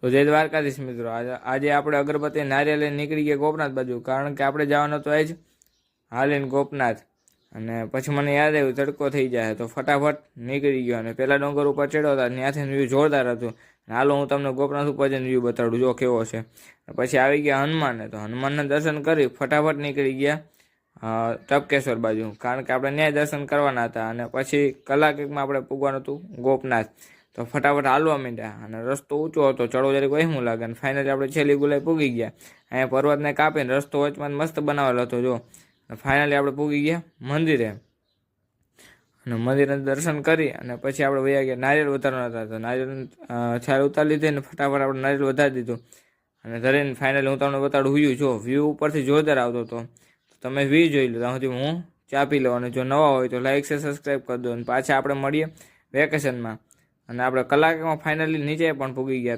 તો જય દ્વારકાધીશ મિત્રો, આજે આપણે અગરબત્તી નારિયેળ લઈને નીકળી ગયા ગોપનાથ બાજુ, કારણ કે આપણે જવાનું હતું જ હાલીને ગોપનાથ. અને પછી મને યાદ આવ્યું તડકો થઈ જાય તો ફટાફટ નીકળી ગયો. અને પહેલાં ડુંગર ઉપર ચડ્યો હતા, ત્યાંથી વ્યૂ જોરદાર હતું. હાલો હું તમને ગોપનાથ ઉપર જઈને વ્યૂ બતાડું, જો કેવો છે. પછી આવી ગયા હનુમાનને, તો હનુમાનના દર્શન કરી ફટાફટ નીકળી ગયા ટપકેશ્વર બાજુ, કારણ કે આપણે ન્યાય દર્શન કરવાના હતા. અને પછી કલાક એકમાં આપણે પૂગવાનું હતું ગોપનાથ. તો ફટાફટ હાલવા માંડ્યા, અને રસ્તો ઊંચો હતો, ચડવો જરીક વહેમું લાગે. અને ફાઇનલી આપણે છેલ્લી ગુલાઈ પૂગી ગયા. અહીંયા પર્વતને કાપીને રસ્તો વચમાં મસ્ત બનાવેલો હતો જો. ફાઇનલી આપણે પૂગી ગયા મંદિરે, અને મંદિરના દર્શન કરી અને પછી આપણે વયા ગયા નારિયેળ વધારવાના હતા. તો નારિયેળ છાલ ઉતારી લીધી અને ફટાફટ આપણે નારિયેળ વધારી દીધું. અને ધરીને ફાઇનલી હું તમને બતાડું વ્યૂ, જો વ્યૂ ઉપરથી જોરદાર આવતો હતો. તમે વ્યૂ જોઈ લો, ત્યાં સુધી હું ચા પી લઉં. અને જો નવા હોય તો લાઈક છે, સબસ્ક્રાઈબ કરી દો. અને પાછા આપણે મળીએ વેકેશનમાં. અને આપણે કલાકમાં ફાઇનલી નીચે પણ પૂગી ગયા.